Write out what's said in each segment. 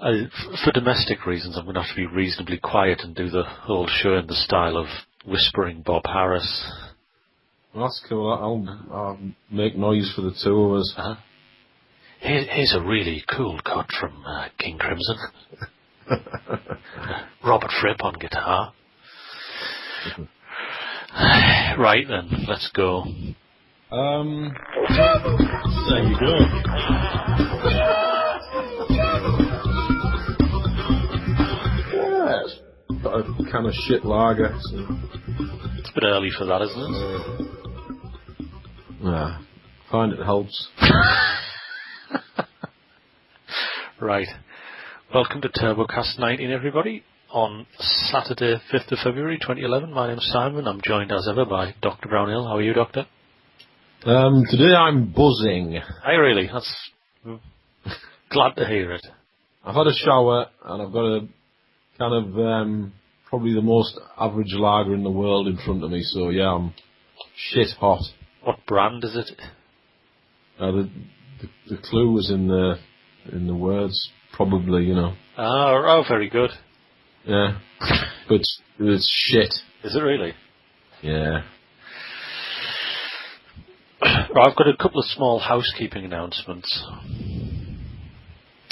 For domestic reasons, I'm going to have to be reasonably quiet and do the whole show in the style of whispering Bob Harris. Well, that's cool. I'll make noise for the two of us. Uh-huh. Here's a really cool cut from King Crimson. Robert Fripp on guitar. Right then, let's go. There you go. Yes. Got a kind of shit lager. So. It's a bit early for that, isn't it? Yeah. Find it helps. Right. Welcome to Turbocast 19, everybody. On Saturday, 5th of February 2011. My name's Simon. I'm joined as ever by Dr. Brownhill. How are you, Doctor? Today I'm buzzing. Are you really? That's glad to hear it. I've had a shower and I've got a kind of probably the most average lager in the world in front of me. So yeah, I'm shit hot. What brand is it? The clue was in the words, probably, you know. Oh, very good. Yeah, but it's shit. Is it really? Yeah. Right, I've got a couple of small housekeeping announcements.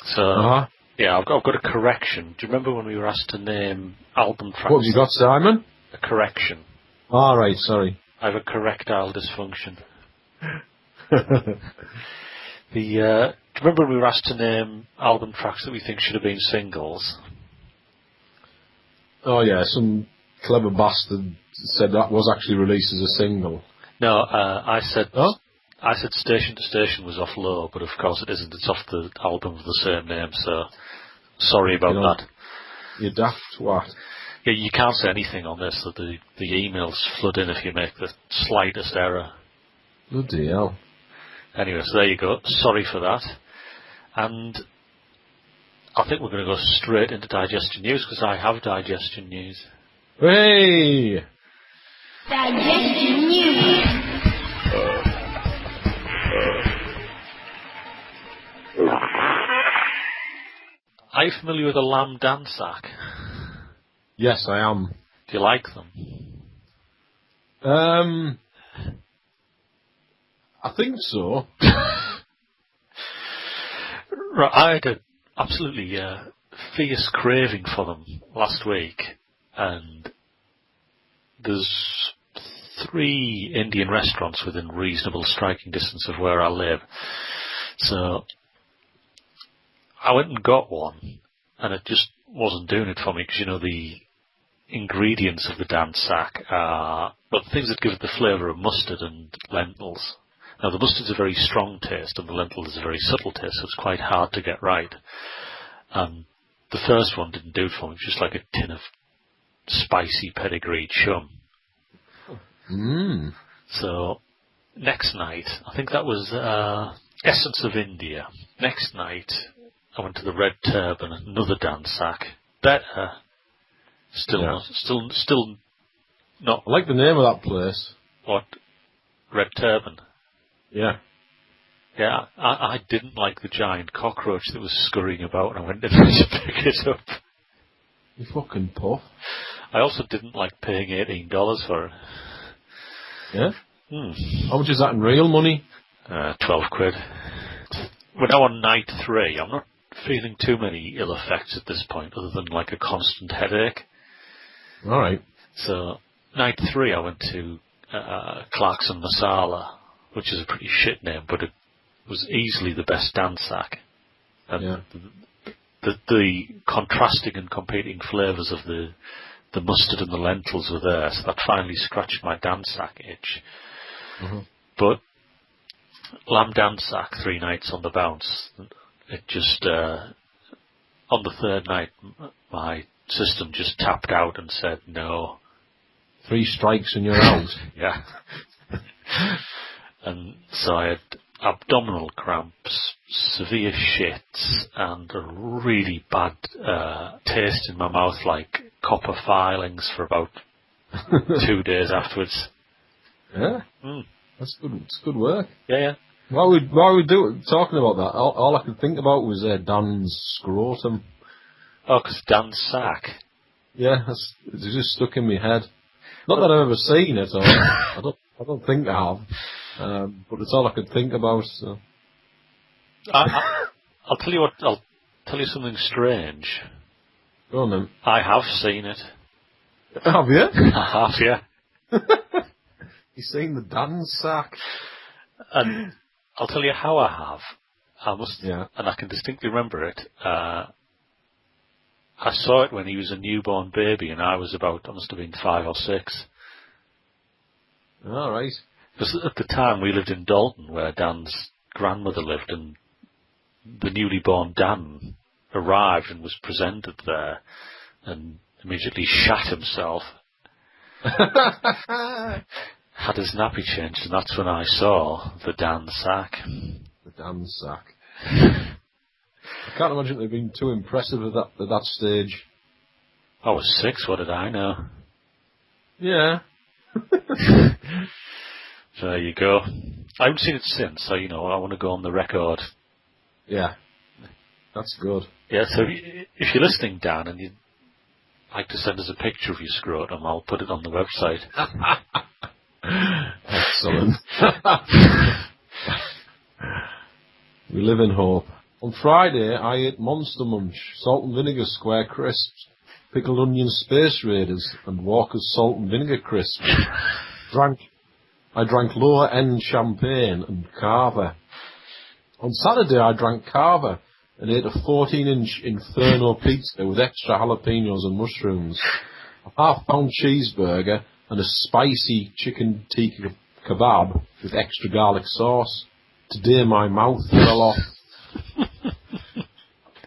So, yeah, I've got a correction. Do you remember when we were asked to name album tracks? What have you got, Simon? A correction. All right, sorry. I have a correctile dysfunction. Do you remember when we were asked to name album tracks that we think should have been singles? Oh yeah, some clever bastard said that was actually released as a single. No, I said Oh? I said Station to Station was off Low, but of course it isn't. It's off the album of the same name, so sorry about that. You daft what? Yeah, you can't say anything on this, so the emails flood in if you make the slightest error. Bloody hell. Anyway, so there you go. Sorry for that. And I think we're going to go straight into digestion news, because I have digestion news. Hey! Digestion news. Are you familiar with a lamb dansack? Yes, I am. Do you like them? I think so. Right, I had an absolutely fierce craving for them last week, and there's 3 Indian restaurants within reasonable striking distance of where I live. So I went and got one, and it just wasn't doing it for me, because, you know, the ingredients of the dansak are, well, the things that give it the flavour of mustard and lentils. Now, the mustard's a very strong taste, and the lentil is a very subtle taste, so it's quite hard to get right. The first one didn't do it for me. It was just like a tin of spicy pedigreed chum. So, next night, I think that was Essence of India. Next night, I went to the Red Turban, another dansak. Better. Still not. I like the name of that place. What? Red Turban? Yeah. Yeah, I didn't like the giant cockroach that was scurrying about when I went in to pick it up. You fucking puff. I also didn't like paying $18 for it. Yeah? How much is that in real money? 12 quid. We're now on night 3. I'm not feeling too many ill effects at this point, other than like a constant headache. Alright. So, night 3 I went to Clarkson Masala, which is a pretty shit name, but it was easily the best dansak. And yeah. the contrasting and competing flavours of the mustard and the lentils were there, so that finally scratched my dansak itch. But lamb dansak, 3 nights on the bounce, it just, on the 3rd night, my system just tapped out and said no. 3 strikes and you're out. Yeah. And so I had abdominal cramps, severe shits, and a really bad taste in my mouth, like copper filings, for about 2 days afterwards. Yeah? That's good. It's good work. Yeah. While we talking about that, all I could think about was Dan's scrotum. Oh, 'cause Dan's sack. Yeah, it's just stuck in my head. Not that I've ever seen it, or I don't think I have. But it's all I could think about. So. I'll tell you what. I'll tell you something strange. Go on then. I have seen it. Have you? I have, yeah. You seen the Dan sack? And I'll tell you how I have. Yeah. And I can distinctly remember it. I saw it when he was a newborn baby, and I must have been 5 or 6. All right. Because at the time we lived in Dalton, where Dan's grandmother lived, and the newly born Dan arrived and was presented there, and immediately shat himself. Had his nappy changed, and that's when I saw the Dan sack. The Dan sack. I can't imagine they've been too impressive at that stage. I was 6, what did I know? Yeah. So there you go. I haven't seen it since, so, I want to go on the record. Yeah. That's good. Yeah, so if you're listening, Dan, and you'd like to send us a picture of your scrotum, I'll put it on the website. Excellent. We live in hope. On Friday, I ate Monster Munch, salt and vinegar square crisps, pickled onion space raiders, and Walker's salt and vinegar crisps. I drank lower end champagne and Carver. On Saturday, I drank Carver and ate a 14-inch Inferno pizza with extra jalapenos and mushrooms, a half-pound cheeseburger, and a spicy chicken tikka kebab with extra garlic sauce. Today my mouth fell off.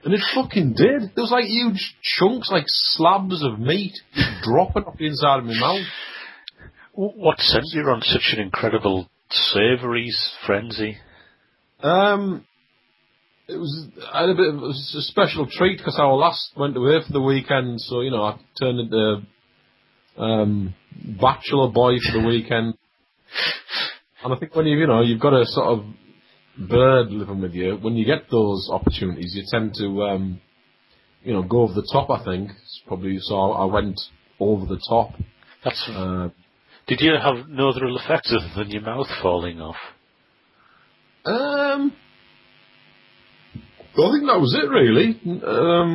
And it fucking did. There was like huge chunks, like slabs of meat dropping off the inside of my mouth. What sent you on such an incredible savouries frenzy? It was a special treat because I last went away for the weekend, so I turned into bachelor boy for the weekend. And I think when you've got a sort of bird living with you, when you get those opportunities, you tend to go over the top. I think it's probably so. I went over the top. Did you have no other ill effects other than your mouth falling off? I think that was it really,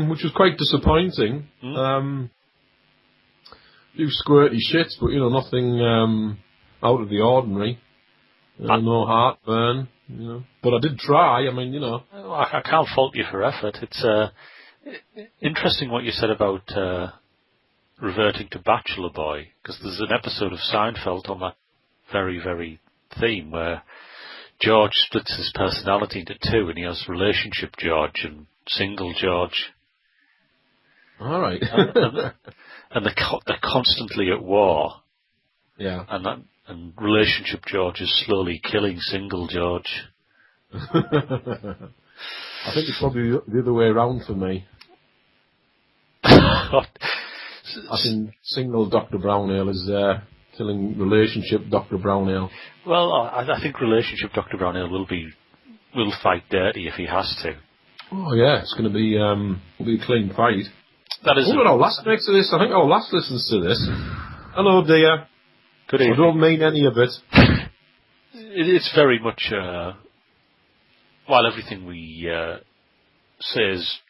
which was quite disappointing. Few squirty shits, but nothing out of the ordinary. No heartburn, But I did try. I mean, I can't fault you for effort. It's interesting what you said about reverting to Bachelor Boy, because there's an episode of Seinfeld on that very, very theme where George splits his personality into 2, and he has relationship George and single George. All right. and they're constantly at war. Yeah. And relationship George is slowly killing single George. I think it's probably the other way around for me. I think single Dr. Brownhill is killing relationship Dr. Brownhill. Well, I think relationship Dr. Brownhill will fight dirty if he has to. Oh yeah, it's going to be a clean fight. That is. Our last makes of this. I think our last listens to this. Hello, dear. Good evening. I don't mean any of it. It's very much. While everything we say is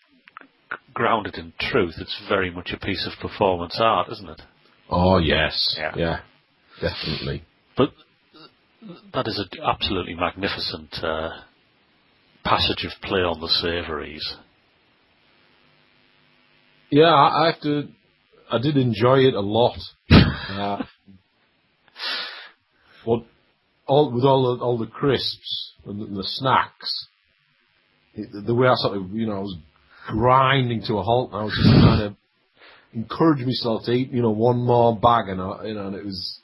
grounded in truth, it's very much a piece of performance art, isn't it? Oh yes. Yeah. Definitely. But that is an absolutely magnificent passage of play on the savouries. Yeah, I did enjoy it a lot. But all the crisps and the snacks, the way I sort of, I was grinding to a halt, and I was just trying to encourage myself to eat, one more bag, and and it was,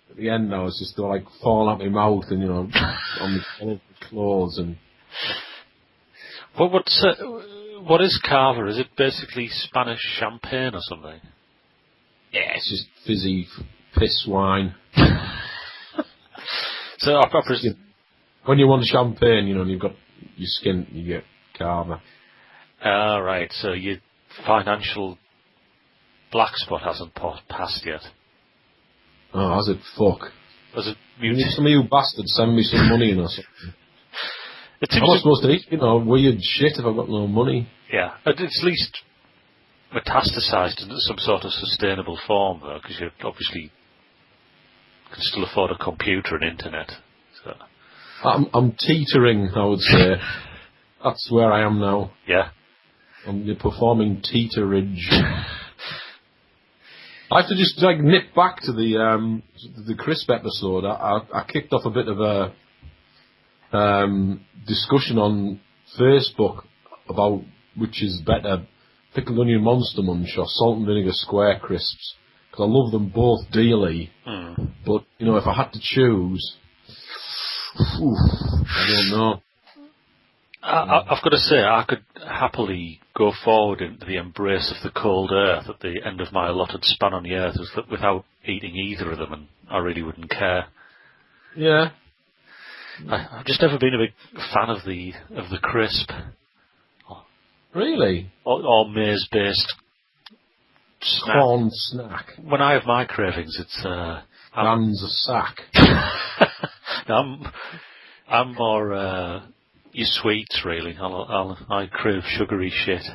at the end I was just like falling out my mouth and, on the clothes and. What is Carver? Is it basically Spanish champagne or something? Yeah, it's just fizzy piss wine. So when you want champagne, and you've got your skin, you get Carver. Ah, right. So you financial black spot hasn't passed yet. Oh, has it? Fuck. Has it Need some of you bastards send me some money or something. I'm not supposed to eat, weird shit if I've got no money. Yeah, it's at least metastasised into some sort of sustainable form, though, because you obviously can still afford a computer and internet. So. I'm teetering, I would say. That's where I am now. Yeah. I'm performing teeterage. I have to just nip back to the crisp episode. I kicked off a bit of a discussion on Facebook about which is better, pickled onion monster munch or salt and vinegar square crisps, because I love them both dearly. But if I had to choose, I don't know. I've got to say, I could happily go forward into the embrace of the cold earth at the end of my allotted span on the earth without eating either of them, and I really wouldn't care. Yeah. I've just never been a big fan of the crisp. Really? Or maize-based snack. Corn snack. When I have my cravings, it's... Nan's a sack. I'm more... your sweets, really. I crave sugary shit.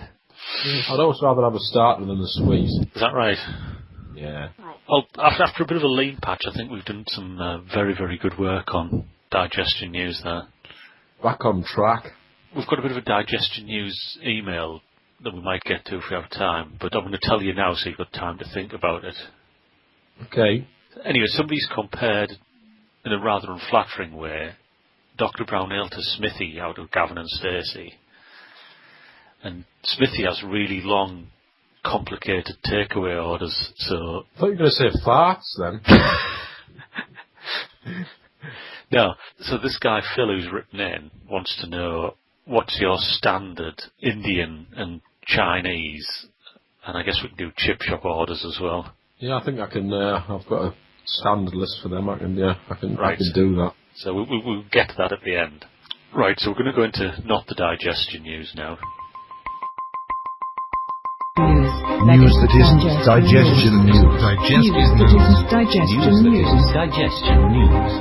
I'd always rather have a starter than a sweet. Is that right? Yeah. Well, after a bit of a lean patch, I think we've done some very, very good work on digestion news there. Back on track. We've got a bit of a digestion news email that we might get to if we have time, but I'm going to tell you now so you've got time to think about it. Okay. Anyway, somebody's compared, in a rather unflattering way, Dr. Brownell to Smithy out of Gavin and Stacey. And Smithy has really long, complicated takeaway orders, so... I thought you were going to say farts, then. No, so this guy Phil who's written in wants to know what's your standard Indian and Chinese, and I guess we can do chip shop orders as well. Yeah, I think I can, I've got a standard list for them, I can do that. So we'll get to that at the end. Right, so we're going to go into not the digestion news now. News that isn't digestion news. Digestion news.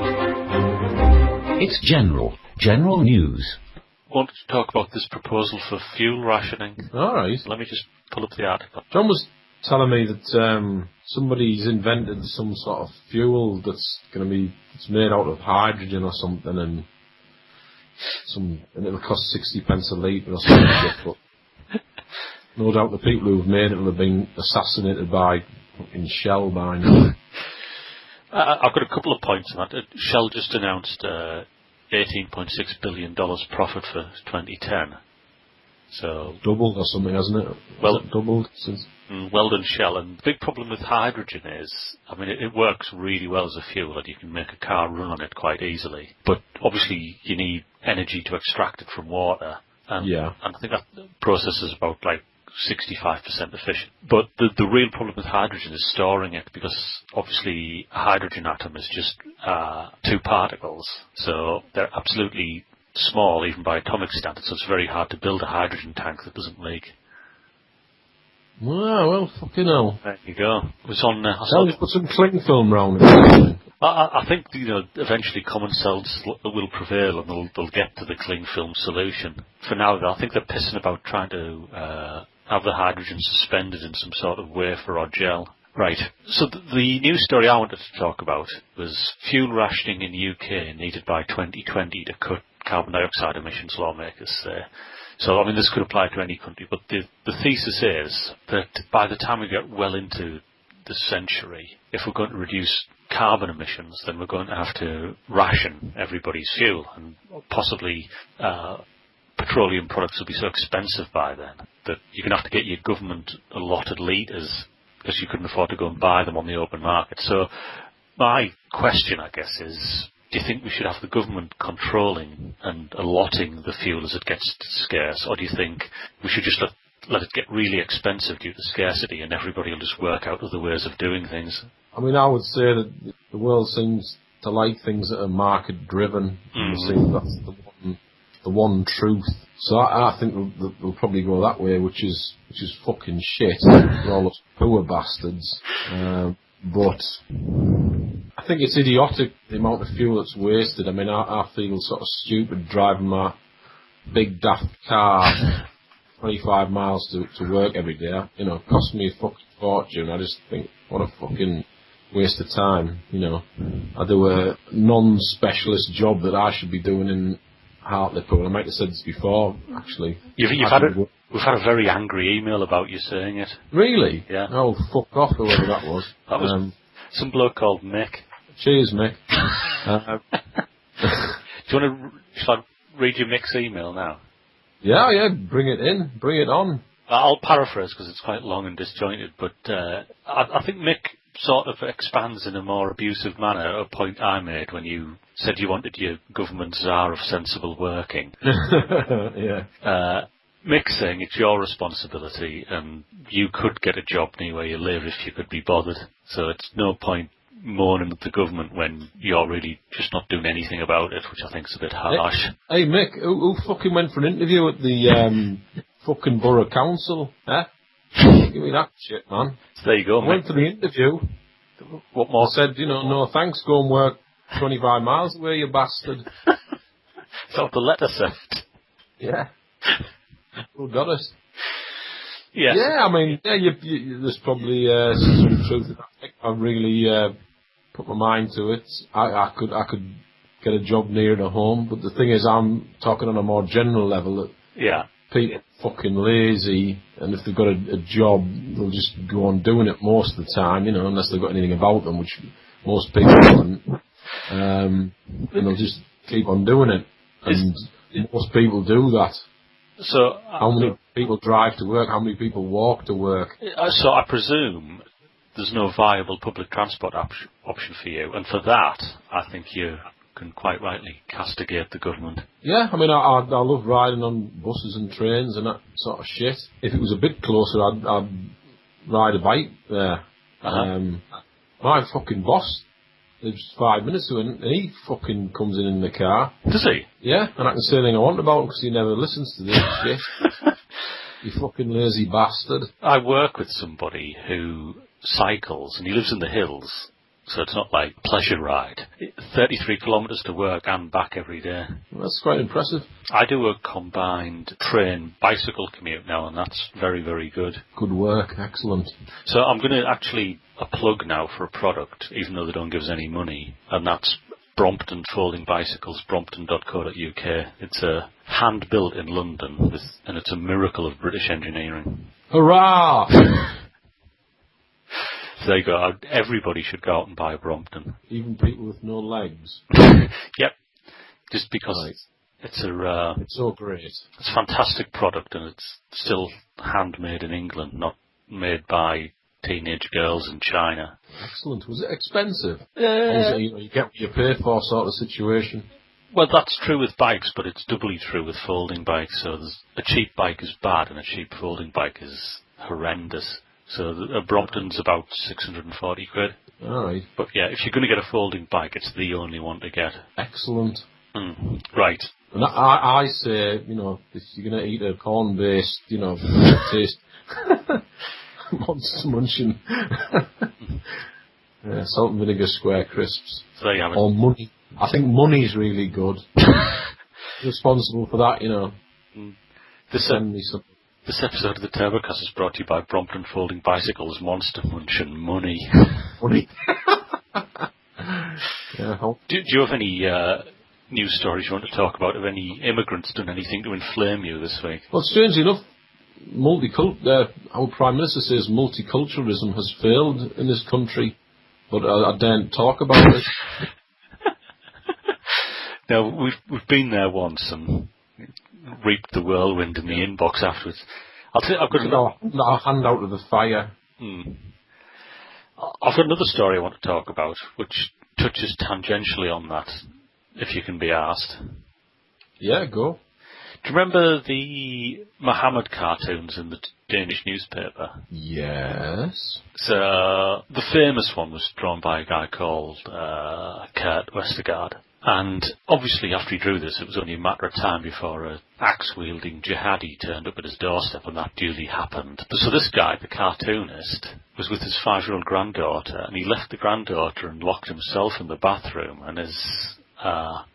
It's general news. I wanted to talk about this proposal for fuel rationing. All right. Let me just pull up the article. John was telling me that somebody's invented some sort of fuel that's it's made out of hydrogen or something, and it'll cost 60 pence a litre or something. But no doubt the people who've made it will have been assassinated by fucking Shell by now. I've got a couple of points on that. Shell just announced $18.6 billion profit for 2010. So doubled or something, hasn't it? Well, it doubled since. Well done, Shell. And the big problem with hydrogen is, it works really well as a fuel, and you can make a car run on it quite easily. But obviously, you need energy to extract it from water. And I think that process is about 65% efficient. But the real problem with hydrogen is storing it, because obviously a hydrogen atom is just two particles. So they're absolutely small, even by atomic standards, so it's very hard to build a hydrogen tank that doesn't leak. Well, fucking hell. There you go. It was on... Just put some cling film round it. I think, eventually common sense will prevail, and they'll get to the cling film solution. For now, though, I think they're pissing about trying to have the hydrogen suspended in some sort of wafer or gel. Right. So the news story I wanted to talk about was fuel rationing in UK needed by 2020 to cut carbon dioxide emissions, lawmakers say. So, this could apply to any country, but the thesis is that by the time we get well into the century, if we're going to reduce carbon emissions, then we're going to have to ration everybody's fuel, and possibly petroleum products will be so expensive by then that you're going to have to get your government allotted litres because you couldn't afford to go and buy them on the open market. So my question, I guess, is, do you think we should have the government controlling and allotting the fuel as it gets scarce, or do you think we should just let it get really expensive due to scarcity and everybody will just work out other ways of doing things? I would say that the world seems to like things that are market driven. It seems that's the one truth. So I think they'll probably go that way, which is fucking shit for all those poor bastards. But I think it's idiotic the amount of fuel that's wasted. I mean, I feel sort of stupid driving my big daft car 25 miles to work every day. You know, it costs me a fucking fortune. I just think, what a fucking waste of time, you know. I do a non-specialist job that I should be doing in Hartlepool. I might have said this before, actually. We've had a very angry email about you saying it. Really? Yeah. Oh, fuck off, whoever that was. That was some bloke called Mick. Cheers, Mick. Do you want to... Shall I read you Mick's email now? Yeah, bring it in. Bring it on. I'll paraphrase because it's quite long and disjointed, but I think Mick sort of expands in a more abusive manner a point I made when you said you wanted your government czar of sensible working. Yeah. Mick's saying it's your responsibility and you could get a job near where you live if you could be bothered. So it's no point moaning at the government when you're really just not doing anything about it, which I think is a bit harsh. Hey Mick, who fucking went for an interview at the fucking borough council? Eh? Give me that shit, man. So there you go, I went for the interview. What more? I said, no thanks, go and work 25 miles away, you bastard. Is that what the letter said? Yeah. Who got it? Yes. Yeah, I mean, there's probably some truth in that. I really put my mind to it. I could get a job near to home, but the thing is, I'm talking on a more general level that people are fucking lazy, and if they've got a job, they'll just go on doing it most of the time, unless they've got anything about them, which most people don't. And they'll just keep on doing it, and most people do that. So how many people drive to work? How many people walk to work? So I presume there's no viable public transport option for you, and for that, I think you can quite rightly castigate the government. Yeah, I mean, I love riding on buses and trains and that sort of shit. If it was a bit closer, I'd ride a bike there. My fucking boss lives 5 minutes to it, and he fucking comes in the car. Does he? Yeah, and I can say anything I want about him because he never listens to this shit. You fucking lazy bastard. I work with somebody who cycles, and he lives in the hills, so it's not like pleasure ride. 33 kilometres to work and back every day. Well, that's quite impressive. I do a combined train-bicycle commute now, and that's very, very good. Good work, excellent. So I'm going to actually a plug now for a product, even though they don't give us any money, and that's Brompton Folding Bicycles, brompton.co.uk. It's hand-built in London, and it's a miracle of British engineering. Hurrah! So there you go. Everybody should go out and buy a Brompton. Even people with no legs. Yep. Just because it's so great. It's a fantastic product, and it's still handmade in England, not made by teenage girls in China. Excellent. Was it expensive? Or was it, you get what you pay for sort of situation? Well, that's true with bikes, but it's doubly true with folding bikes. So a cheap bike is bad, and a cheap folding bike is horrendous. So a Brompton's about 640 quid. All right. But yeah, if you're going to get a folding bike, it's the only one to get. Excellent. Right. And I say, if you're going to eat a corn-based, taste, monster munching, salt and vinegar square crisps. So there you have it. Or money. I think money's really good. Responsible for that, Send me some. This episode of the Turbocast is brought to you by Brompton Folding Bicycles, Monster Munch and Money. Money. Do you have any news stories you want to talk about? Have any immigrants done anything to inflame you this week? Well, strangely enough, our Prime Minister says multiculturalism has failed in this country, but I daren't talk about it. Now, we've been there once and reaped the whirlwind in the inbox afterwards. I've got a hand out of the fire. I've got another story I want to talk about, which touches tangentially on that, if you can be asked. Yeah, go. Do you remember the Mohammed cartoons in the Danish newspaper? Yes. So the famous one was drawn by a guy called Kurt Westergaard. And obviously after he drew this, it was only a matter of time before a axe-wielding jihadi turned up at his doorstep, and that duly happened. So this guy, the cartoonist, was with his 5-year-old granddaughter, and he left the granddaughter and locked himself in the bathroom, and his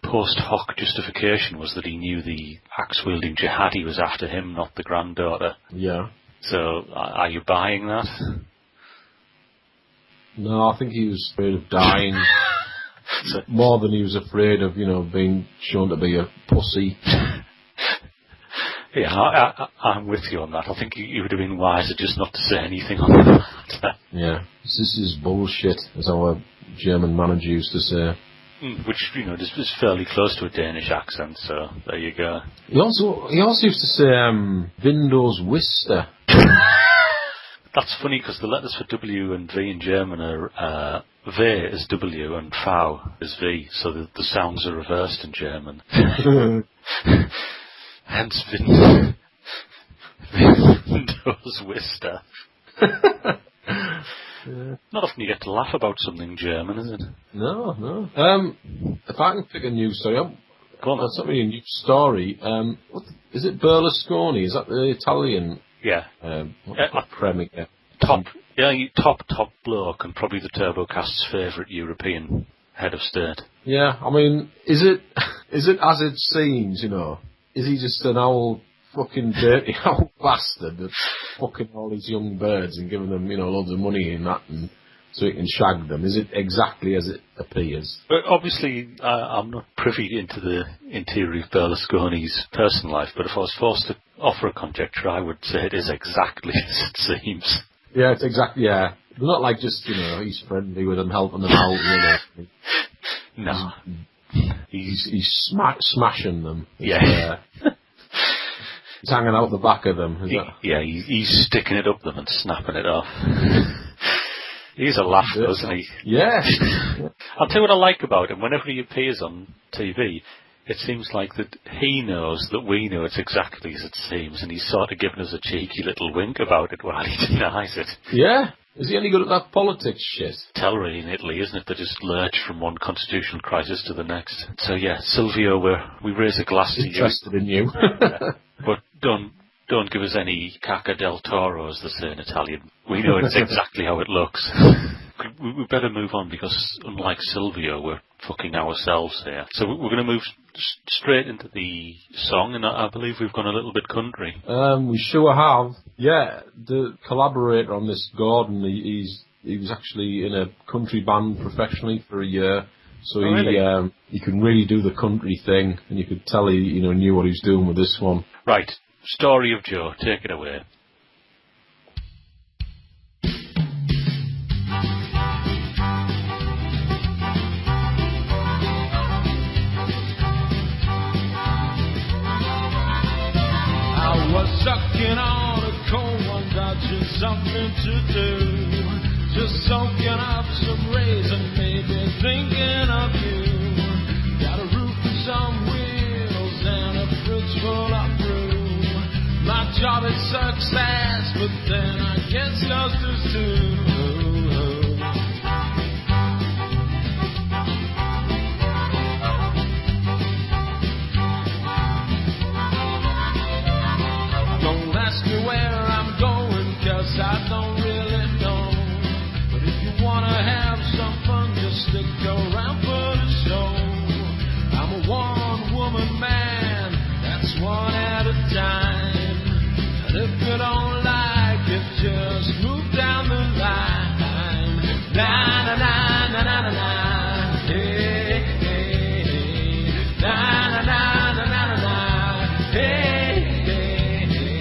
post hoc justification was that he knew the axe-wielding jihadi was after him, not the granddaughter. Yeah. So, are you buying that? No, I think he was afraid of dying more than he was afraid of, being shown to be a pussy. Yeah, I'm with you on that. I think you would have been wiser just not to say anything on that. Yeah, this is bullshit, as our German manager used to say. Which, is fairly close to a Danish accent, so there you go. He also used to say, Windows Wister. That's funny, because the letters for W and V in German are V is W and V is V, so the sounds are reversed in German. Hence Windows Wister. Yeah. Not often you get to laugh about something German, is it? No. If I can pick a news story up, that's not really a news story. Is it Berlusconi? Is that the Italian? Yeah. Premier? Top bloke, and probably the Turbocast's favourite European head of state. Yeah, I mean, is it as it seems? Is he just an old fucking dirty old bastard that's fucking all these young birds and giving them, loads of money and that, and so he can shag them? Is it exactly as it appears? But obviously, I'm not privy into the interior of Berlusconi's personal life, but if I was forced to offer a conjecture, I would say it is exactly as it seems. Yeah, it's exactly, yeah. They're not like just, he's friendly with them, helping them out, No. He's smashing them. Yeah. He's hanging out the back of them. Yeah, he's sticking it up them and snapping it off. He's a laugh, doesn't he? Yeah. I'll tell you what I like about him. Whenever he appears on TV, it seems like that he knows that we know it's exactly as it seems, and he's sort of giving us a cheeky little wink about it while he denies it. Yeah. Is he any good at that politics shit? Telluride in Italy, isn't it? They just lurch from one constitutional crisis to the next. So yeah, Silvio, we raise a glass to you. Interested in you. But don't give us any caca del toro, as they say in Italian. We know it's exactly how it looks. We better move on, because unlike Silvio, we're fucking ourselves here. So we're going to move straight into the song, and I believe we've gone a little bit country. We sure have. Yeah, the collaborator on this, Gordon, he was actually in a country band professionally for a year. So he can really do the country thing, and you could tell he knew what he was doing with this one. Right, Story of Joe, take it away. I was sucking on a cold one, dodging something to do. Just soaking up some rays and maybe thinking of you. Got a roof and some wheels and a fridge full of room. My job is success, but then I guess yours is too. Don't ask me where I'm going, 'cause I don't really know. But if you wanna have some fun, just stick around for the show. I'm a one-woman man, that's one at a time. And if you don't like it, just move down the line. Na na na na na na na. Hey, hey, hey. Na na na na na na na. Hey, hey, hey.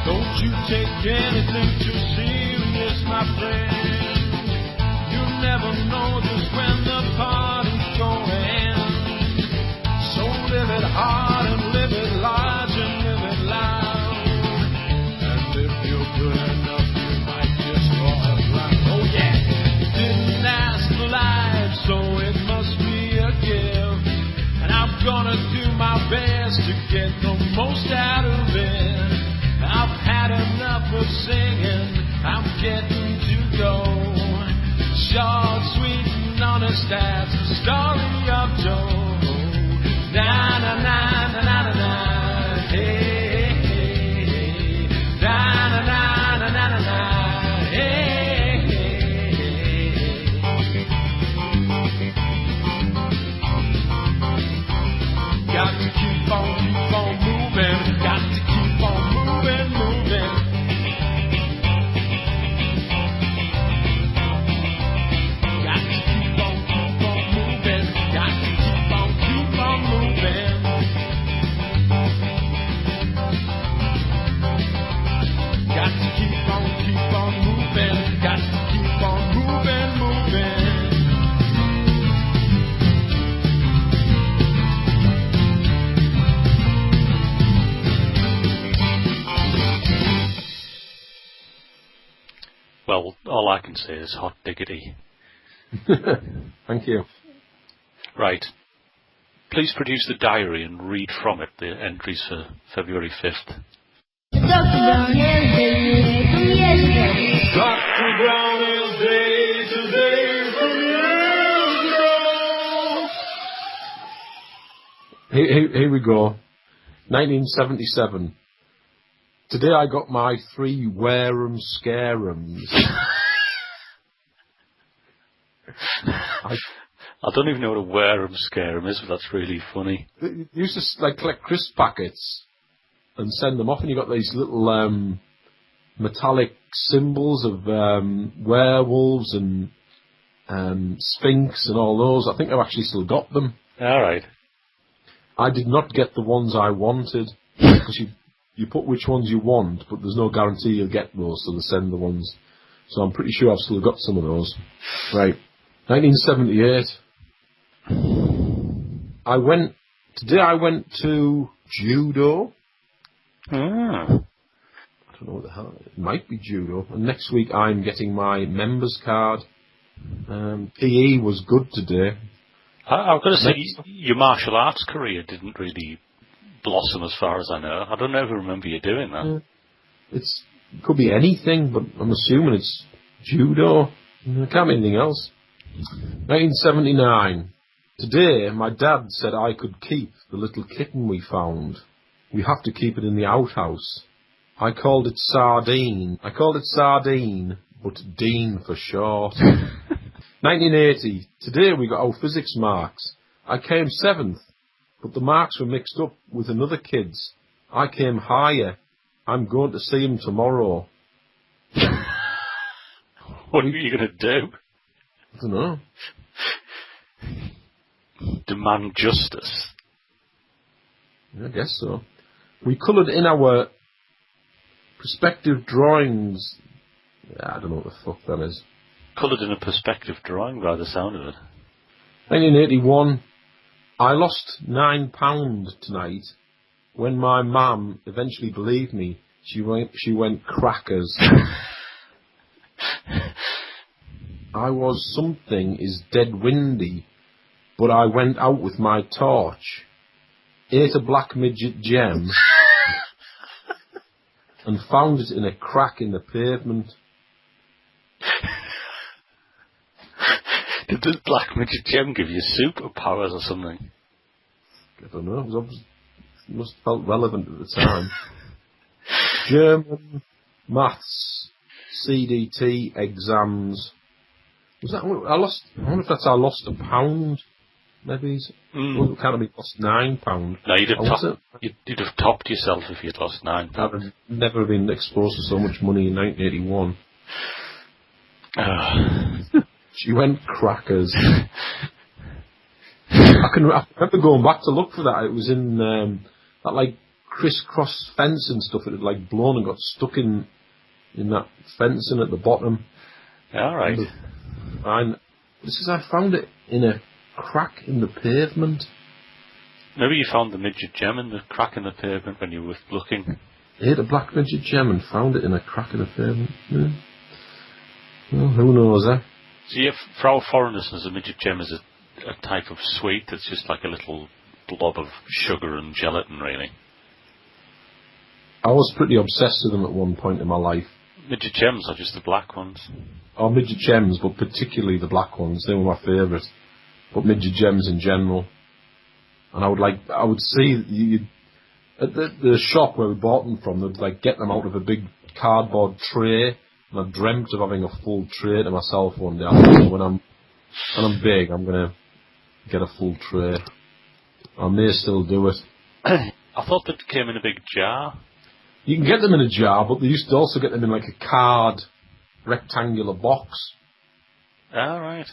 Don't you take anything too serious, my friend. You never know just when the party's gonna end. So live it hard and live it large and live it loud. And if you're good enough, you might just fall around. Oh yeah, you didn't ask for life, so it must be a gift. And I'm gonna do my best to get the most out of it. honest as the story of Joe. Na na na na na na na. Hey, hey, hey. Na na na na na na na. Hey, hey, hey. Got to keep on moving. Got to keep on moving, moving. Got to keep on moving. Got to keep on moving. Got to keep on moving. Got to keep on moving, moving. Well, all I can say is hot diggity. Thank you. Right. Please produce the diary and read from it the entries for February 5th. Dr. Brown is days from yesterday. Dr. Brown is day to day from years ago. Here we go. 1977. Today I got my 3 wear-'em scare-'ems. I don't even know what a wear 'em scare 'em is, but that's really funny. They used to collect crisp packets and send them off, and you got these little metallic symbols of werewolves and sphinx and all those. I think I've actually still got them. All right. I did not get the ones I wanted, because you put which ones you want, but there's no guarantee you'll get those, so they send the ones. So I'm pretty sure I've still got some of those. Right. 1978. Today I went to judo. Ah. I don't know what the hell, it might be judo. And next week I'm getting my members card. PE was good today. I've got to say, your martial arts career didn't really blossom as far as I know. I don't ever remember you doing that. It could be anything, but I'm assuming it's judo. It can't be anything else. 1979. Today, my dad said I could keep the little kitten we found. We have to keep it in the outhouse. I called it Sardine. But Dean for short. 1980. Today we got our physics marks. I came 7th, but the marks were mixed up with another kid's. I came higher. I'm going to see him tomorrow. What are you going to do? I don't know. Demand justice. I guess so. We coloured in our perspective drawings. I don't know what the fuck that is. Coloured in a perspective drawing by the sound of it. 1981. I lost £9 tonight. When my mum eventually believed me, she went crackers. I was something is dead windy, but I went out with my torch, ate a black midget gem, and found it in a crack in the pavement. Did this black midget gem give you superpowers or something? I don't know. It must have felt relevant at the time. German, maths, CDT exams. Was that? I wonder if that's I lost £1. Maybe. Well, it can't have been lost £9. No, you'd have topped yourself if you'd lost £9. I've never been exposed to so much money in 1981. She went crackers. I remember going back to look for that. It was in that crisscross fence and stuff. It had blown and got stuck in that fencing at the bottom. All right. And I found it in a crack in the pavement. Maybe you found the midget gem in the crack in the pavement when you were looking. I ate a black midget gem and found it in a crack in the pavement. Yeah. Well, who knows, eh? So for our foreigners, a midget gem is a type of sweet that's just like a little blob of sugar and gelatin, really. I was pretty obsessed with them at one point in my life. Midget gems are just the black ones. Or midget gems, but particularly the black ones. They were my favourite. But midget gems in general. And I would see at the shop where we bought them from, they'd like get them out of a big cardboard tray. And I dreamt of having a full tray to myself one day. I thought, when I'm big, I'm gonna get a full tray. I may still do it. I thought that came in a big jar. You can get them in a jar, but they used to also get them in like a card rectangular box. Ah, right.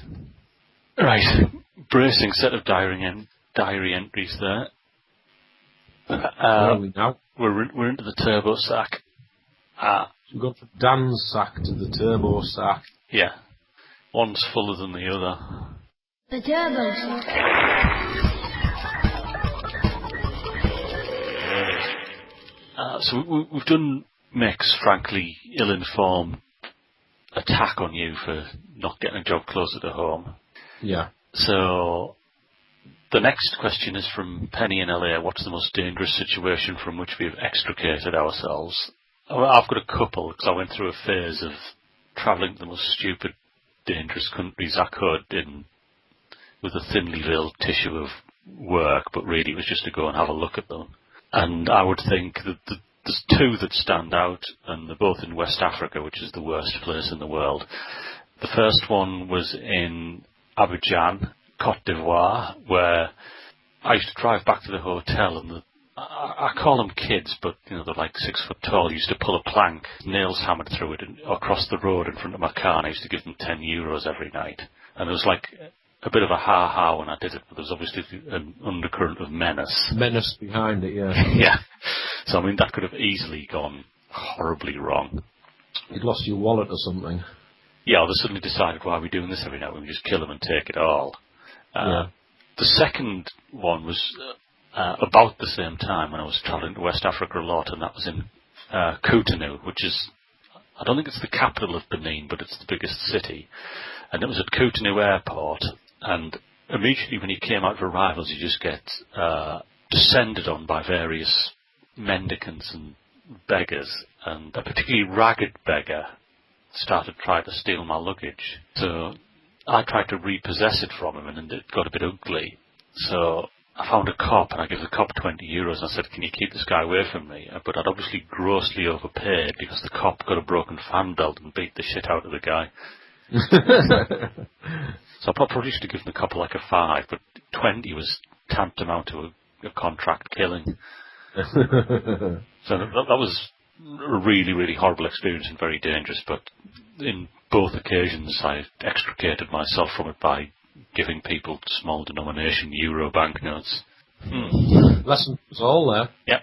Right. Bracing set of diary entries there. Where are we now? We're into the turbo sack. We've gone from Dan's sack to the turbo sack. Yeah. One's fuller than the other. The turbo. So we've done Mick's frankly ill-informed attack on you for not getting a job closer to home. Yeah. So the next question is from Penny in LA. What's the most dangerous situation from which we have extricated ourselves? I've got a couple, because I went through a phase of travelling to the most stupid, dangerous countries I could with a thinly veiled tissue of work, but really it was just to go and have a look at them. And I would think that there's two that stand out, and they're both in West Africa, which is the worst place in the world. The first one was in Abidjan, Côte d'Ivoire, where I used to drive back to the hotel, and I call them kids, but they're like 6 foot tall. Used to pull a plank, nails hammered through it, across the road in front of my car, and I used to give them €10 every night. And it was like a bit of a ha-ha when I did it, but there was obviously an undercurrent of menace. Menace behind it, yeah. Yeah. So, I mean, that could have easily gone horribly wrong. You'd lost your wallet or something. Yeah, or they suddenly decided, why are we doing this every night? We just kill them and take it all. Yeah. The second one was about the same time when I was travelling to West Africa a lot, and that was in Cotonou, which is, I don't think it's the capital of Benin, but it's the biggest city. And it was at Cotonou Airport, and immediately when you came out of arrivals, you just get descended on by various mendicants and beggars, and a particularly ragged beggar started trying to steal my luggage. So I tried to repossess it from him, and it got a bit ugly. So I found a cop, and I gave the cop €20, and I said, can you keep this guy away from me? But I'd obviously grossly overpaid, because the cop got a broken fan belt and beat the shit out of the guy. So I probably should have given the cop like a 5, but 20 was tantamount to a contract killing. So that was a really, really horrible experience and very dangerous, but in both occasions I extricated myself from it by giving people small denomination euro banknotes. Lesson was all there. Yeah.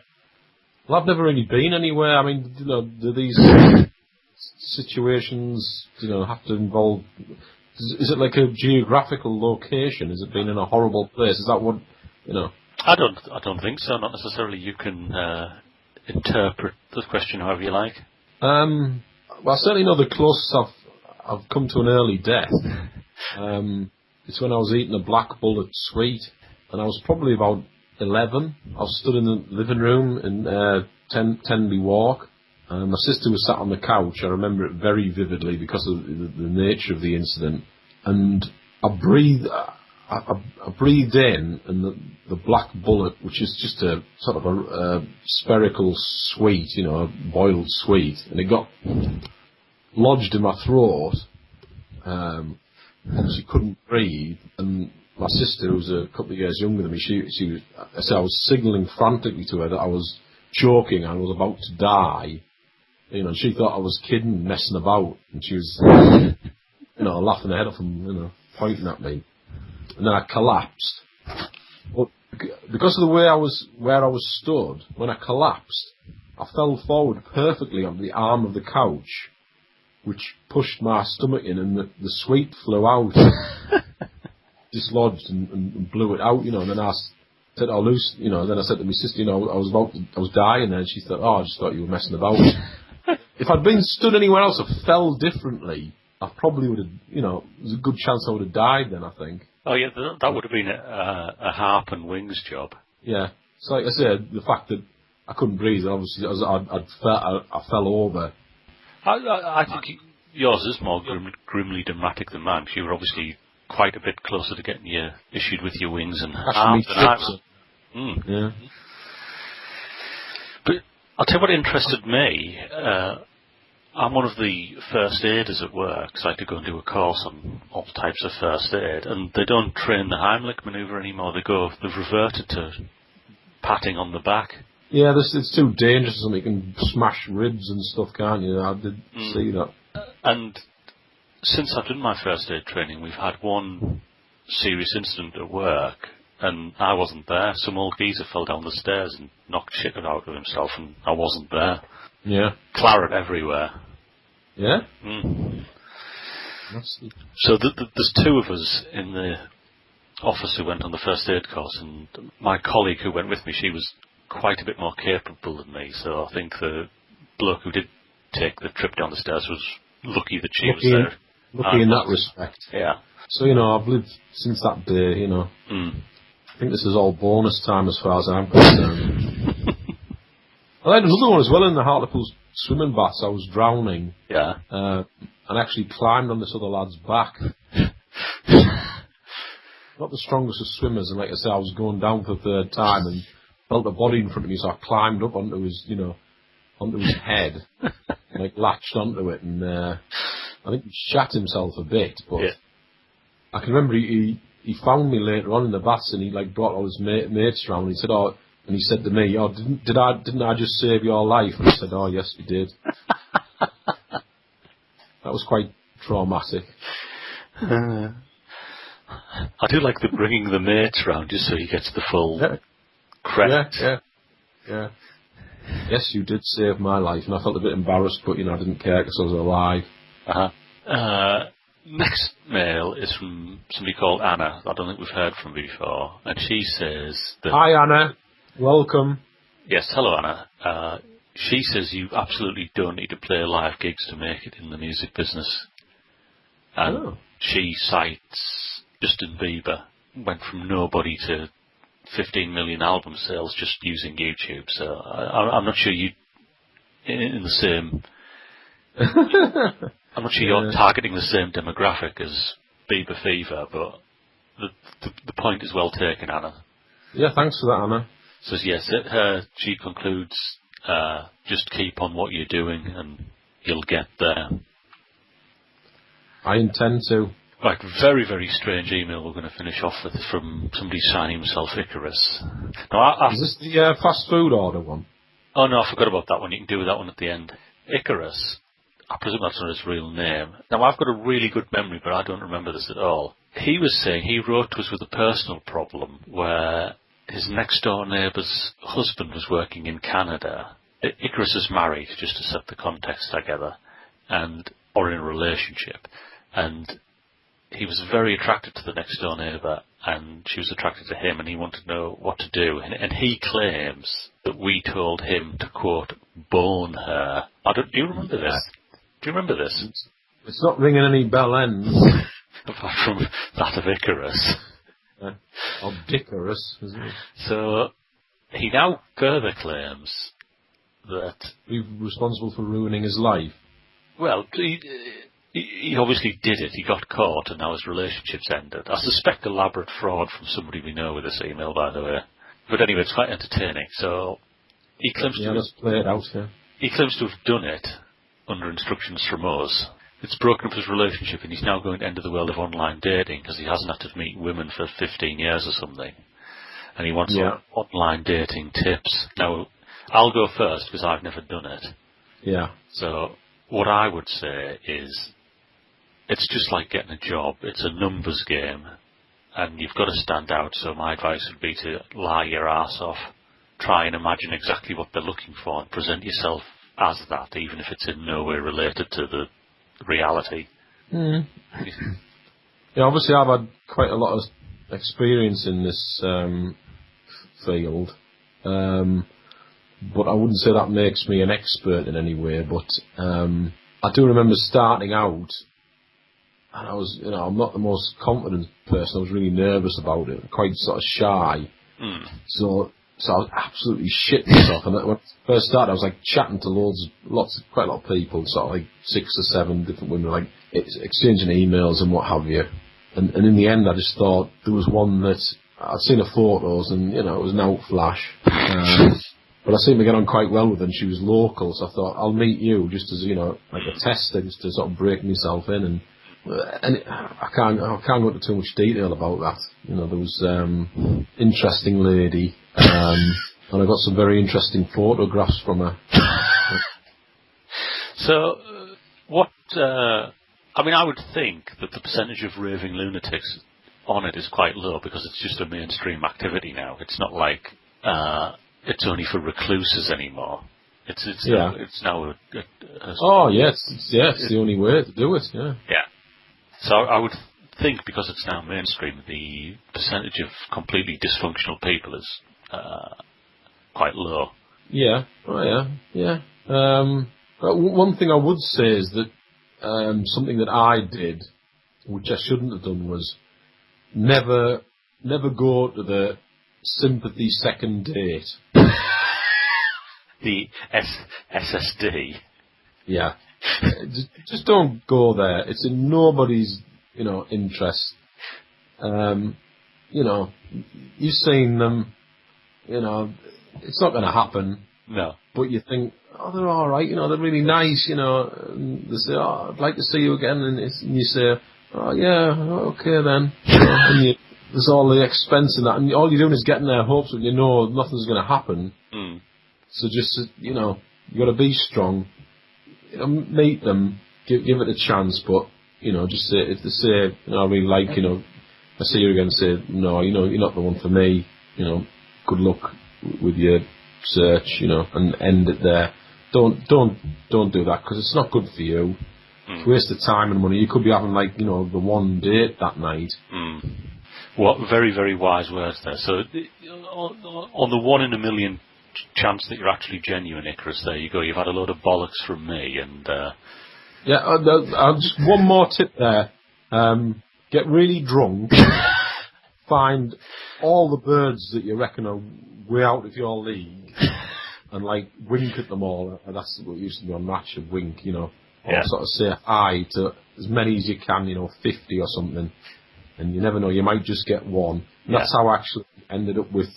Well, I've never really been anywhere. I mean, do these situations, have to involve... Is it like a geographical location? Is it being in a horrible place? Is that what, I don't think so. Not necessarily. You can interpret the question however you like. Well, I certainly know the closest I've come to an early death. It's when I was eating a black bullet sweet, and I was probably about 11. I was stood in the living room in Tenby Walk. My sister was sat on the couch. I remember it very vividly because of the nature of the incident. And I breathed in, and the black bullet, which is just a sort of a spherical sweet, a boiled sweet, and it got lodged in my throat. She couldn't breathe, and my sister, who was a couple of years younger than me, I was signalling frantically to her that I was choking, I was about to die. And she thought I was kidding, messing about, and she was, laughing her head off and, pointing at me. And then I collapsed. But because of the way where I was stood, when I collapsed, I fell forward perfectly on the arm of the couch, which pushed my stomach in, and the sweet flew out, dislodged and blew it out, and then I said, "Oh, loose," then I said to my sister, I was dying, and she thought, "Oh, I just thought you were messing about." If I'd been stood anywhere else or fell differently, I probably would have, there's a good chance I would have died then, I think. Oh yeah, that would have been a harp and wings job. Yeah. So like I said, the fact that I couldn't breathe, obviously, I fell over. I think yours is more grimly dramatic than mine, because you were obviously quite a bit closer to getting you issued with your wings and arms than I was. Yeah. But I'll tell you what interested me. I'm one of the first aiders at work, so I had to go and do a course on all types of first aid, and they don't train the Heimlich manoeuvre anymore. They've reverted to patting on the back. Yeah, it's too dangerous. You can smash ribs and stuff, can't you? I did see that. And since I've done my first aid training, we've had one serious incident at work, and I wasn't there. Some old geezer fell down the stairs and knocked shit out of himself, and I wasn't there. Yeah. Claret everywhere. Yeah? So there's two of us in the office who went on the first aid course, and my colleague who went with me, she was quite a bit more capable than me, so I think the bloke who did take the trip down the stairs was lucky that she was there. Lucky in that respect. Yeah. So, I've lived since that day, I think this is all bonus time as far as I'm concerned. I had another one as well in the Hartlepool swimming baths. I was drowning. Yeah. And actually climbed on this other lad's back. Not the strongest of swimmers, and like I said, I was going down for the third time and felt a body in front of me, so I climbed up onto his, onto his head, latched onto it, and I think he shat himself a bit, but I can remember he found me later on in the baths, and he brought all his mates around, and he said, and he said to me, didn't I just save your life? And I said, oh, yes, you did. That was quite traumatic. I do like the bringing the mates round just so he gets the full credit. Yeah. Yes, you did save my life, and I felt a bit embarrassed, but I didn't care because I was alive. Next mail is from somebody called Anna. I don't think we've heard from before, and she says that. Hi, Anna. Welcome. Yes, hello, Anna. She says you absolutely don't need to play live gigs to make it in the music business. And she cites Justin Bieber went from nobody to 15 million album sales just using YouTube. So I'm not sure you in the same. I'm not sure you're targeting the same demographic as Bieber Fever, but the point is well taken, Anna. Yeah, thanks for that, Anna. Says yes. She concludes, just keep on what you're doing, and you'll get there. I intend to. Right, very, very strange email we're going to finish off with from somebody signing himself Icarus. Now, is this the fast food order one? Oh no, I forgot about that one. You can do that one at the end. Icarus, I presume that's not his real name. Now, I've got a really good memory, but I don't remember this at all. He was saying he wrote to us with a personal problem where his next-door neighbour's husband was working in Canada. Icarus is married, just to set the context together, or in a relationship. And he was very attracted to the next-door neighbour, and she was attracted to him, and he wanted to know what to do. And he claims that we told him to, quote, bone her. Do you remember this? Do you remember this? It's not ringing any bell ends. Apart from that of Icarus. Or Dickarus, isn't it? So, he now further claims that... We're responsible for ruining his life. Well, he obviously did it. He got caught, and now his relationship's ended. I suspect elaborate fraud from somebody we know with this email, by the way. But anyway, it's quite entertaining. So, he claims let's play it out, He claims to have done it under instructions from us. It's broken up his relationship, and he's now going to enter the world of online dating because he hasn't had to meet women for 15 years or something. And he wants online dating tips. Now, I'll go first because I've never done it. Yeah. So, what I would say is, it's just like getting a job. It's a numbers game, and you've got to stand out. So my advice would be to lie your arse off. Try and imagine exactly what they're looking for and present yourself as that, even if it's in no way related to the reality. Yeah, obviously I've had quite a lot of experience in this field, but I wouldn't say that makes me an expert in any way. But I do remember starting out, and I was, I'm not the most confident person. I was really nervous about it, quite sort of shy. So So I was absolutely shit myself. And when I first started, I was like chatting to quite a lot of people, sort of like 6 or 7 different women, like exchanging emails and what have you. And in the end, I just thought there was one that I'd seen her photos, and it was an out flash. But I seemed to get on quite well with her, and she was local, so I thought I'll meet you just as like a tester, just to sort of break myself in. And I can't go into too much detail about that. There was interesting lady, and I got some very interesting photographs from her. So, what? I would think that the percentage of raving lunatics on it is quite low because it's just a mainstream activity now. It's not like it's only for recluses anymore. It's now it's the only way to do it. Yeah. Yeah. So I would think because it's now mainstream, the percentage of completely dysfunctional people is quite low. Yeah. Oh yeah. One thing I would say is that something that I did, which I shouldn't have done, was never go to the sympathy second date. The SSD. Yeah. Just don't go there. It's in nobody's, interest. You've seen them, it's not going to happen. No. But you think, they're all right, they're really nice, and they say, I'd like to see you again, and you say, yeah, okay then. And there's all the expense in that, and all you're doing is getting their hopes when nothing's going to happen. Mm. So just, you got to be strong. Meet them, give it a chance, but, just say, if they say, I really like, I see you again, say, no, you're not the one for me, good luck with your search, and end it there. Don't do that, because it's not good for you. It's a waste of time and money. You could be having, the one date that night. Mm. What very, very wise words there. So, on the 1 in a million chance that you're actually genuine, Icarus, there you go. You've had a load of bollocks from me, and I'll just one more tip there. Get really drunk, find all the birds that you reckon are way out of your league, and wink at them all. That's what used to be on Match, a wink, or sort of say hi to as many as you can, 50 or something, and you never know, you might just get one. And that's how I actually ended up with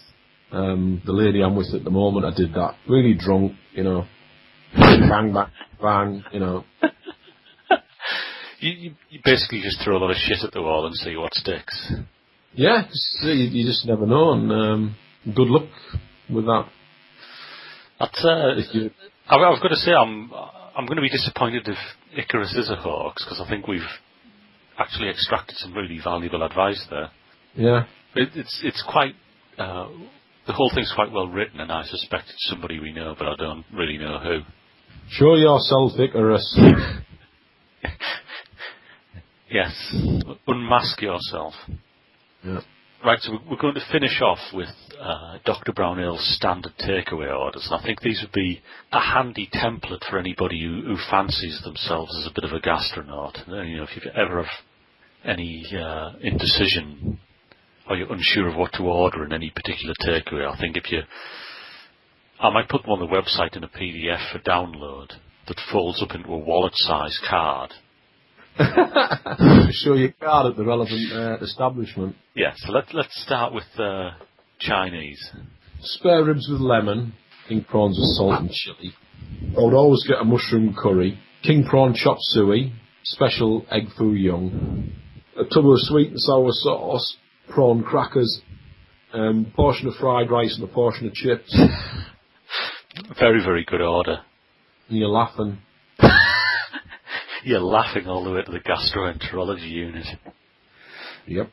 the lady I'm with at the moment. I did that. Really drunk, bang, bang, bang, You basically just throw a lot of shit at the wall and see what sticks. Yeah, you just never know, and good luck with that. That's, I've got to say, I'm going to be disappointed if Icarus is a hoax, because I think we've actually extracted some really valuable advice there. Yeah. It's quite... the whole thing's quite well written, and I suspect it's somebody we know, but I don't really know who. Show yourself, Icarus. Yes. Unmask yourself. Yeah. Right, so we're going to finish off with Dr. Brownell's standard takeaway orders, and I think these would be a handy template for anybody who fancies themselves as a bit of a gastronaut. If you ever have any indecision, or you're unsure of what to order in any particular takeaway, I think I might put them on the website in a PDF for download that folds up into a wallet-sized card. Show your card at the relevant establishment. Yeah, so let's start with Chinese. Spare ribs with lemon, king prawns with salt and chilli. I would always get a mushroom curry, king prawn chop suey, special egg foo young, a tub of sweet and sour sauce, prawn crackers, portion of fried rice and a portion of chips. Very, very good order. And you're laughing. You're laughing all the way to the gastroenterology unit. Yep.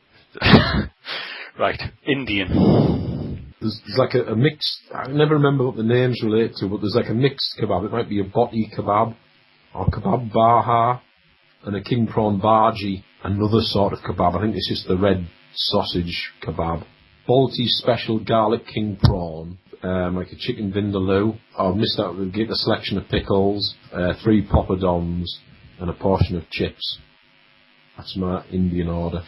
Right, Indian. There's like a mixed, I never remember what the names relate to, but there's like a mixed kebab. It might be a boti kebab, or kebab baha, and a king prawn bhaji, another sort of kebab. I think it's just the red sausage kebab. Balti special garlic king prawn, like a chicken vindaloo. I'll miss that. We'll get a selection of pickles, 3 poppadoms, and a portion of chips. That's my Indian order.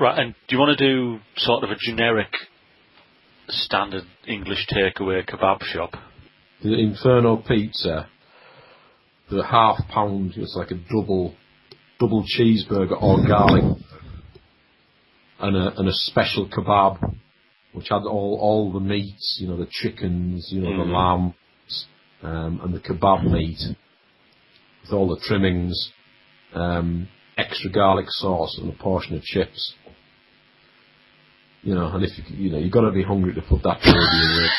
Right, and do you want to do sort of a generic standard English takeaway kebab shop. The Inferno Pizza, the £half, it's like a double cheeseburger or garlic, and a special kebab, which had all the meats, the chickens, the lambs, and the kebab meat, with all the trimmings, extra garlic sauce and a portion of chips. And if you've got to be hungry to put that gravy in there.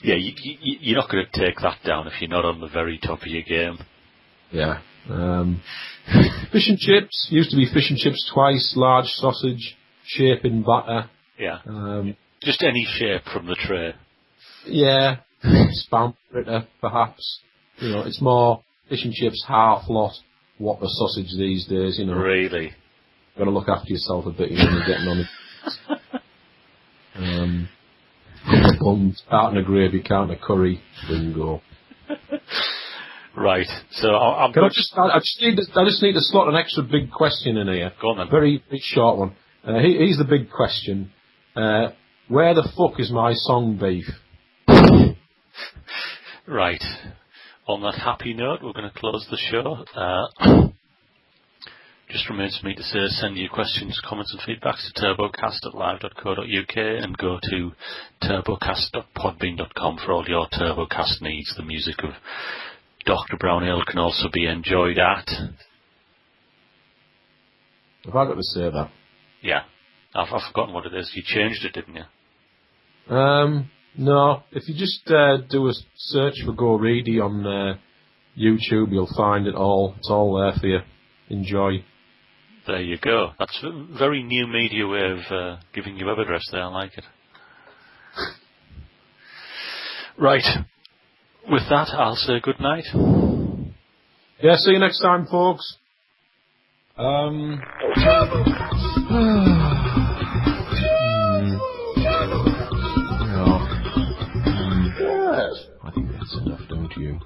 Yeah, you're not going to take that down if you're not on the very top of your game. Yeah. Fish and chips. Used to be fish and chips twice. Large sausage, shape in batter. Yeah. Just any shape from the tray. Yeah. Spam fritter, perhaps. It's more fish and chips, half lot, Whopper sausage these days. Really. Got to look after yourself a bit when you're getting on it. Couple of buns, carton of gravy, carton of curry, bingo. Right. So I just need to slot an extra big question in here. Go on then. Very short one. Here's the big question. Where the fuck is my song beef? Right. On that happy note, we're going to close the show. Just remains for me to say, send your questions, comments and feedbacks to turbocast@live.co.uk and go to turbocast.podbean.com for all your Turbocast needs. The music of Dr. Brown Ale can also be enjoyed at... Have I got to say that? Yeah. I've forgotten what it is. You changed it, didn't you? No. If you just do a search for Go Reedy on YouTube, you'll find it all. It's all there for you. Enjoy. There you go. That's a very new media way of giving you web address there. I like it. Right. With that, I'll say good night. Yeah, see you next time, folks. I think that's enough, don't you?